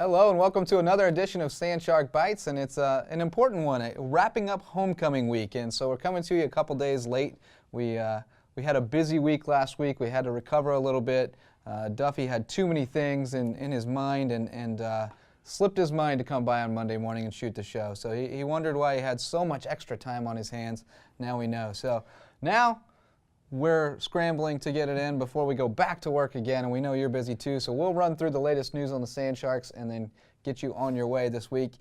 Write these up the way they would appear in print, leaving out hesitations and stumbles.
Hello and welcome to another edition of Sandshark Bites, and it's an important one, wrapping up homecoming week. And so we're coming to you a couple days late. We had a busy week last week. We had to recover a little bit. Duffy had too many things in his mind and slipped his mind to come by on Monday morning and shoot the show. So he wondered why he had so much extra time on his hands. Now we know. So now we're scrambling to get it in before we go back to work again, and we know you're busy too, so we'll run through the latest news on the Sand Sharks and then get you on your way this week.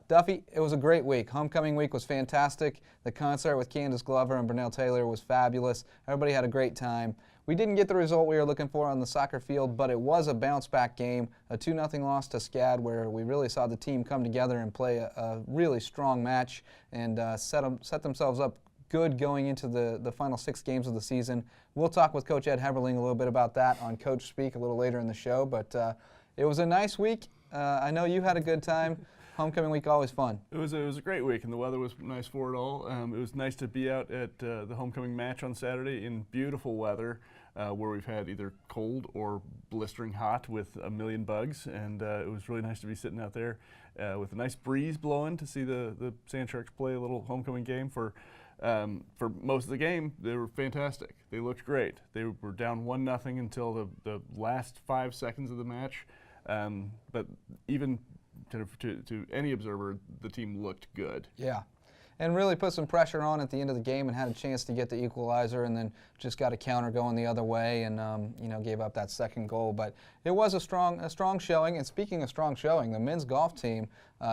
Duffy, it was a great week. Homecoming week was fantastic. The concert with Candace Glover and Brunel Taylor was fabulous. Everybody had a great time. We didn't get the result we were looking for on the soccer field, but it was a bounce-back game, a 2-0 loss to SCAD, where we really saw the team come together and play a really strong match and set themselves up good going into the final 6 games of the season. We'll talk with Coach Ed Heberling a little bit about that on Coach Speak a little later in the show, but it was a nice week. I know you had a good time. Homecoming week, always fun. It was a great week, and the weather was nice for it all. It was nice to be out at the homecoming match on Saturday in beautiful weather, where we've had either cold or blistering hot with a million bugs, and it was really nice to be sitting out there with a nice breeze blowing to see the Sand Sharks play a little homecoming game. For most of the game, they were fantastic. They looked great. They were down 1-0 until the last 5 seconds of the match, but even to any observer, the team looked good. Yeah, and really put some pressure on at the end of the game and had a chance to get the equalizer, and then just got a counter going the other way, and gave up that second goal. But it was a strong showing. And speaking of strong showing, the men's golf team,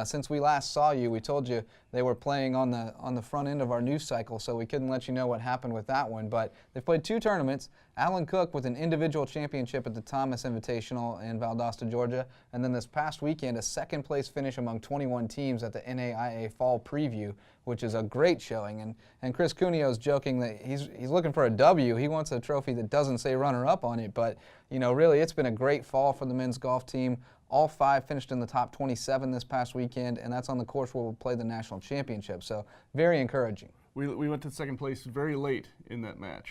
since we last saw you, we told you they were playing on the front end of our news cycle, so we couldn't let you know what happened with that one. But they've played 2 tournaments. Alan Cook with an individual championship at the Thomas Invitational in Valdosta, Georgia, and then this past weekend a second-place finish among 21 teams at the NAIA Fall Preview, which is a great showing. And Chris Cuneo is joking that he's looking for a W. He wants a trophy that doesn't say runner-up on it, but really it's been a great fall for the men's golf team. All 5 finished in the top 27 this past weekend, and that's on the course where we'll play the national championship. So very encouraging. We went to second place very late in that match.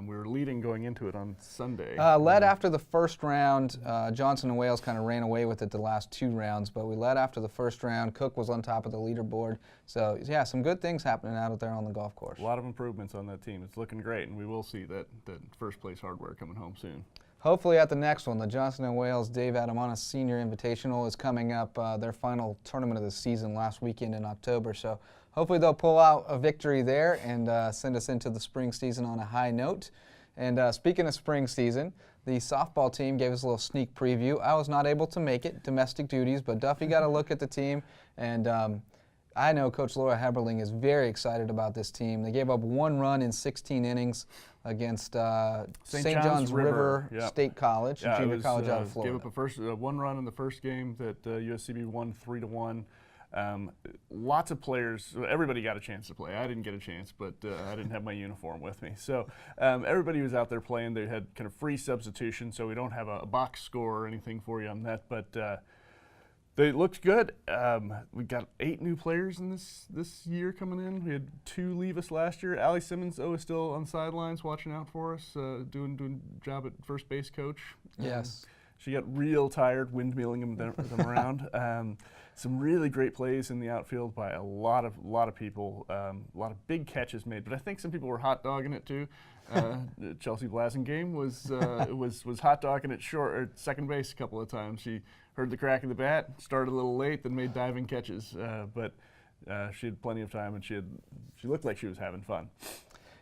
We were leading going into it on Sunday. Led after the first round. Johnson and Wales kind of ran away with it the last 2 rounds, but we led after the first round. Cook was on top of the leaderboard. So, yeah, some good things happening out there on the golf course. A lot of improvements on that team. It's looking great, and we will see that first place hardware coming home soon. Hopefully at the next one. The Johnson and Wales Dave Adamanis Senior Invitational is coming up, their final tournament of the season last weekend in October. So hopefully they'll pull out a victory there and send us into the spring season on a high note. And speaking of spring season, the softball team gave us a little sneak preview. I was not able to make it, domestic duties, but Duffy got a look at the team, and I know Coach Laura Heberling is very excited about this team. They gave up 1 run in 16 innings against St. John's River State College, a junior college out of Florida. Gave up 1 run in the first game that USCB won 3-1. Lots of players, everybody got a chance to play. I didn't get a chance, but I didn't have my uniform with me. So everybody was out there playing. They had kind of free substitution, so we don't have a box score or anything for you on that, but they looked good. We got 8 new players in this year coming in. We had 2 leave us last year. Allie Simmons is still on the sidelines watching out for us, doing a job at first base coach. Yes. She got real tired windmilling them around. Some really great plays in the outfield by a lot of people. A lot of big catches made, but I think some people were hot dogging it too. Chelsea Blasingame was hot dogging it short or second base a couple of times. She heard the crack of the bat, started a little late, then made diving catches. But she had plenty of time, and she looked like she was having fun.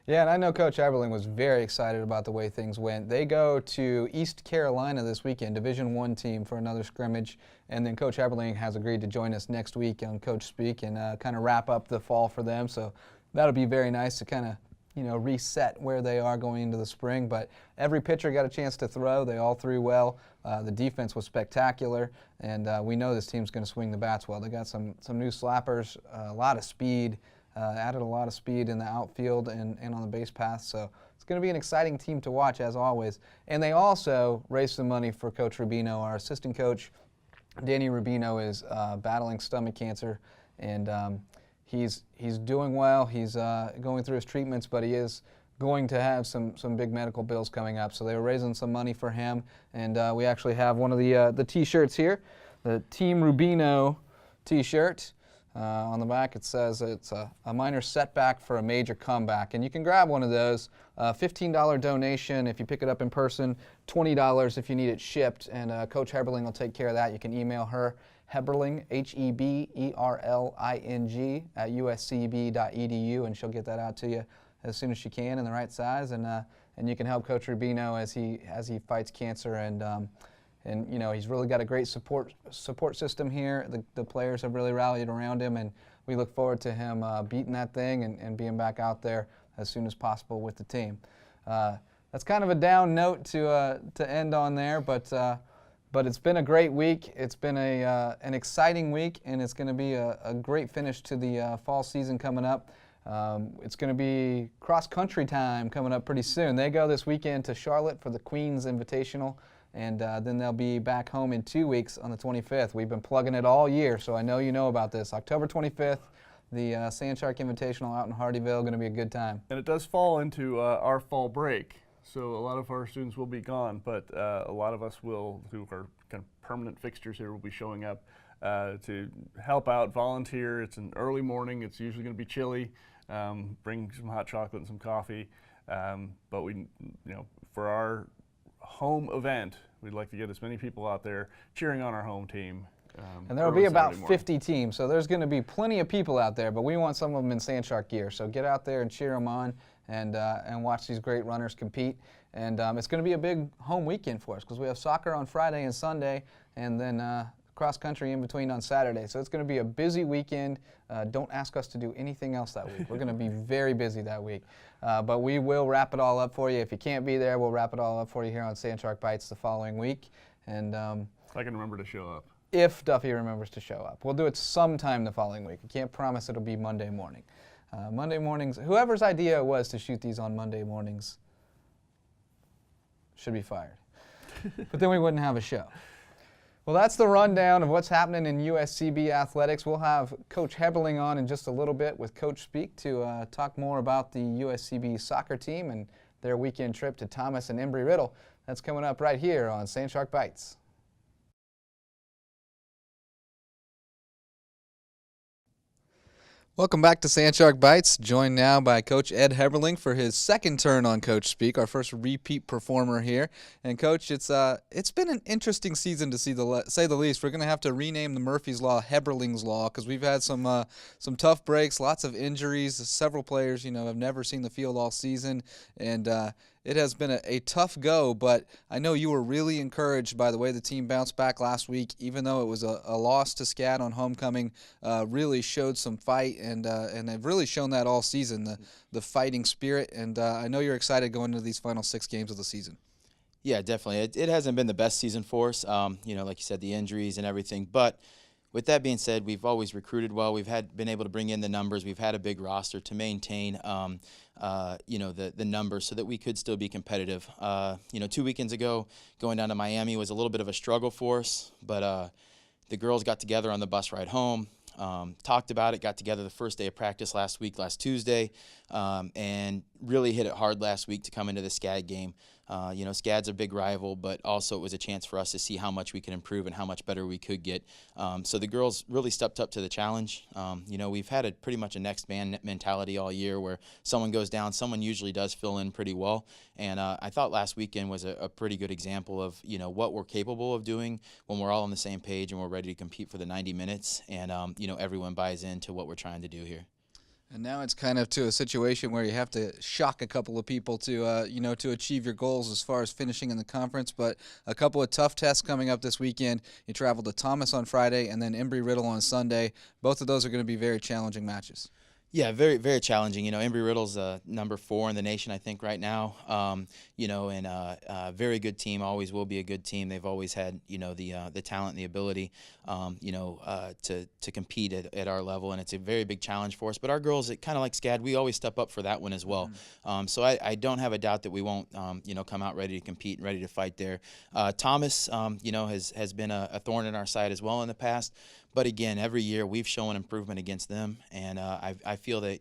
Yeah, and I know Coach Eberling was very excited about the way things went. They go to East Carolina this weekend, Division I team, for another scrimmage, and then Coach Eberling has agreed to join us next week on Coach Speak and kind of wrap up the fall for them. So that'll be very nice to kind of reset where they are going into the spring. But every pitcher got a chance to throw. They all threw well. The defense was spectacular, and we know this team's going to swing the bats well. They got some new slappers, a lot of speed. Added a lot of speed in the outfield and on the base path, so it's going to be an exciting team to watch as always. And they also raised some money for Coach Rubino. Our assistant coach, Danny Rubino, is battling stomach cancer, and he's doing well. He's going through his treatments, but he is going to have some big medical bills coming up. So they were raising some money for him, and we actually have one of the T-shirts here the Team Rubino t-shirt. On the back it says it's a minor setback for a major comeback, and you can grab one of those. $15 donation if you pick it up in person, $20 if you need it shipped, and Coach Heberling will take care of that. You can email her, Heberling, Heberling at uscb.edu, and she'll get that out to you as soon as she can in the right size, and you can help Coach Rubino as he fights cancer, and you know, he's really got a great support system here. The players have really rallied around him, and we look forward to him beating that thing and being back out there as soon as possible with the team. That's kind of a down note to end on there, but it's been a great week. It's been an exciting week, and it's going to be a great finish to the fall season coming up. It's going to be cross-country time coming up pretty soon. They go this weekend to Charlotte for the Queens Invitational, and then they'll be back home in 2 weeks on the 25th. We've been plugging it all year, so I know you know about this. October 25th, the Sandshark Invitational out in Hardyville, going to be a good time. And it does fall into our fall break, so a lot of our students will be gone, but a lot of us will, who are kind of permanent fixtures here, will be showing up to help out, volunteer. It's an early morning. It's usually going to be chilly. Bring some hot chocolate and some coffee, but we, you know, for our home event, we'd like to get as many people out there cheering on our home team. And there will be about 50 teams, so there's going to be plenty of people out there, but we want some of them in Sandshark gear. So get out there and cheer them on, and watch these great runners compete. And it's going to be a big home weekend for us because we have soccer on Friday and Sunday, and then cross country in between on Saturday. So it's going to be a busy weekend. Don't ask us to do anything else that week. We're going to be very busy that week. But we will wrap it all up for you. If you can't be there, we'll wrap it all up for you here on Sandshark Bites the following week. And I can remember to show up. If Duffy remembers to show up. We'll do it sometime the following week. I can't promise it'll be Monday morning. Monday mornings, whoever's idea it was to shoot these on Monday mornings should be fired. But then we wouldn't have a show. Well, that's the rundown of what's happening in USCB athletics. We'll have Coach Heberling on in just a little bit with Coach Speak to talk more about the USCB soccer team and their weekend trip to Thomas and Embry-Riddle. That's coming up right here on Sandshark Bites. Welcome back to Sandshark Bites, joined now by Coach Ed Heberling for his second turn on Coach Speak, our first repeat performer here. And Coach, it's been an interesting season to say the least. We're going to have to rename the Murphy's Law Heberling's Law because we've had some tough breaks, lots of injuries. Several players, have never seen the field all season, and it has been a tough go, but I know you were really encouraged by the way the team bounced back last week, even though it was a loss to SCAD on homecoming. Really showed some fight, and they've really shown that all season, the fighting spirit, and I know you're excited going into these final 6 games of the season. Yeah, definitely. It hasn't been the best season for us, like you said, the injuries and everything, but with that being said, we've always recruited well. We've been able to bring in the numbers. We've had a big roster to maintain, the numbers so that we could still be competitive. 2 weekends ago, going down to Miami was a little bit of a struggle for us, but the girls got together on the bus ride home, talked about it, got together the first day of practice last Tuesday, and really hit it hard last week to come into the SCAD game. SCAD's a big rival, but also it was a chance for us to see how much we can improve and how much better we could get. So the girls really stepped up to the challenge. We've had pretty much a next man mentality all year where someone goes down, someone usually does fill in pretty well. And I thought last weekend was a pretty good example of, what we're capable of doing when we're all on the same page and we're ready to compete for the 90 minutes. And, everyone buys into what we're trying to do here. And now it's kind of to a situation where you have to shock a couple of people to, to achieve your goals as far as finishing in the conference. But a couple of tough tests coming up this weekend. You travel to Thomas on Friday and then Embry-Riddle on Sunday. Both of those are going to be very challenging matches. Yeah, very, very challenging. Embry-Riddle's number 4 in the nation, I think, right now. And a very good team, always will be a good team. They've always had, the talent and the ability, to compete at our level, and it's a very big challenge for us. But our girls, kind of like SCAD, we always step up for that one as well. Mm-hmm. So I don't have a doubt that we won't, come out ready to compete and ready to fight there. Thomas, has been a thorn in our side as well in the past. But again, every year we've shown improvement against them, and I feel that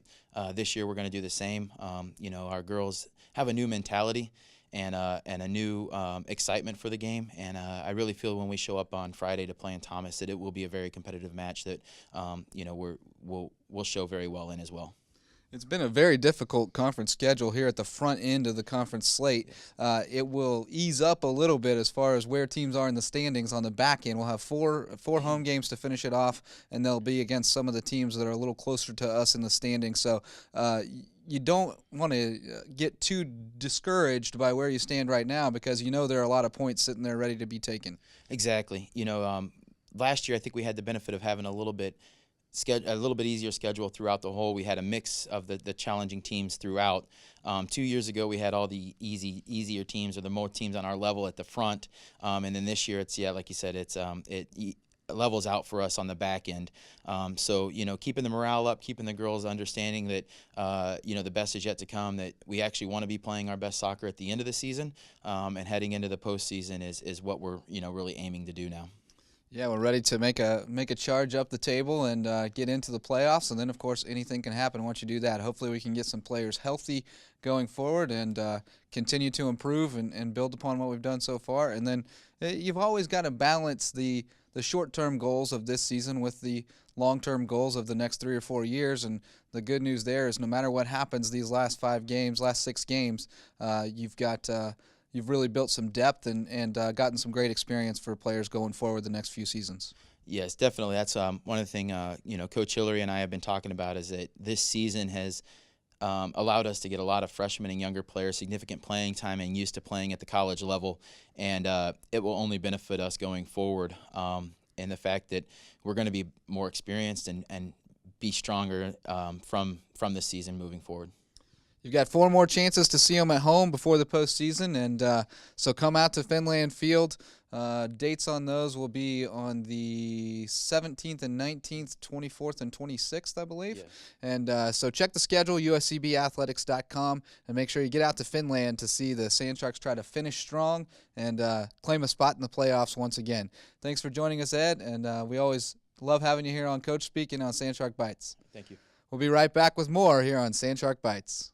this year we're going to do the same. Our girls have a new mentality, and a new excitement for the game. And I really feel when we show up on Friday to play in Thomas that it will be a very competitive match that we'll show very well in as well. It's been a very difficult conference schedule here at the front end of the conference slate. It will ease up a little bit as far as where teams are in the standings on the back end. We'll have four home games to finish it off, and they'll be against some of the teams that are a little closer to us in the standings. So you don't want to get too discouraged by where you stand right now, because you know there are a lot of points sitting there ready to be taken. Exactly. Last year I think we had the benefit of having a little bit easier schedule throughout the whole. We had a mix of the challenging teams throughout. 2 years ago, we had all the easier teams, or the more teams on our level at the front. And then this year, it's like you said, it levels out for us on the back end. So keeping the morale up, keeping the girls understanding that the best is yet to come. That we actually want to be playing our best soccer at the end of the season, and heading into the postseason is what we're really aiming to do now. Yeah, we're ready to make a charge up the table and get into the playoffs, and then of course anything can happen once you do that. Hopefully we can get some players healthy going forward and continue to improve and build upon what we've done so far. And then you've always got to balance the short-term goals of this season with the long-term goals of the next 3 or 4 years. And the good news there is no matter what happens these last 6 games, you've really built some depth and gotten some great experience for players going forward the next few seasons. Yes, definitely. That's one of the things Coach Hillary and I have been talking about, is that this season has allowed us to get a lot of freshmen and younger players significant playing time and used to playing at the college level, and it will only benefit us going forward. And the fact that we're going to be more experienced and be stronger from this season moving forward. You've got 4 more chances to see them at home before the postseason, and so come out to Finland Field. Dates on those will be on the 17th and 19th, 24th and 26th, I believe. Yes. And so check the schedule, uscbathletics.com, and make sure you get out to Finland to see the Sandsharks try to finish strong and claim a spot in the playoffs once again. Thanks for joining us, Ed, and we always love having you here on Coach Speaking on Sandshark Bites. Thank you. We'll be right back with more here on Sandshark Bites.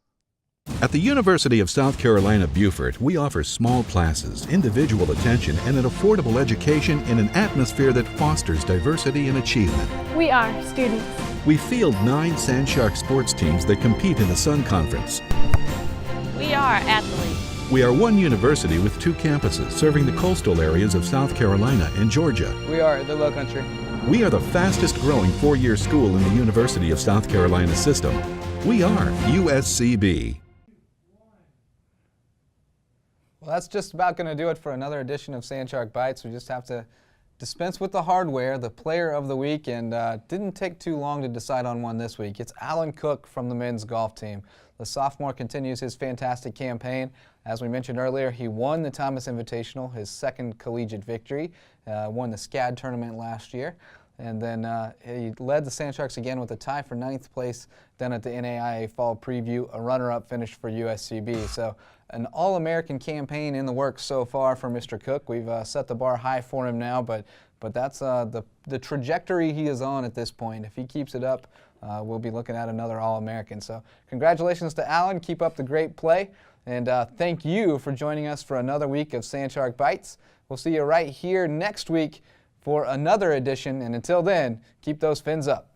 At the University of South Carolina, Beaufort, we offer small classes, individual attention, and an affordable education in an atmosphere that fosters diversity and achievement. We are students. We field 9 Sandshark sports teams that compete in the Sun Conference. We are athletes. We are one university with 2 campuses serving the coastal areas of South Carolina and Georgia. We are the Low Country. We are the fastest growing 4-year school in the University of South Carolina system. We are USCB. Well, that's just about going to do it for another edition of Sandshark Bites. We just have to dispense with the hardware, the player of the week, and didn't take too long to decide on one this week. It's Alan Cook from the men's golf team. The sophomore continues his fantastic campaign. As we mentioned earlier, he won the Thomas Invitational, his second collegiate victory, won the SCAD tournament last year. And then he led the Sandsharks again with a tie for 9th place down at the NAIA Fall Preview, a runner-up finish for USCB. So an All-American campaign in the works so far for Mr. Cook. We've set the bar high for him now, but that's the trajectory he is on at this point. If he keeps it up, we'll be looking at another All-American. So congratulations to Alan. Keep up the great play. And thank you for joining us for another week of Sandshark Bites. We'll see you right here next week for another edition, and until then, keep those fins up.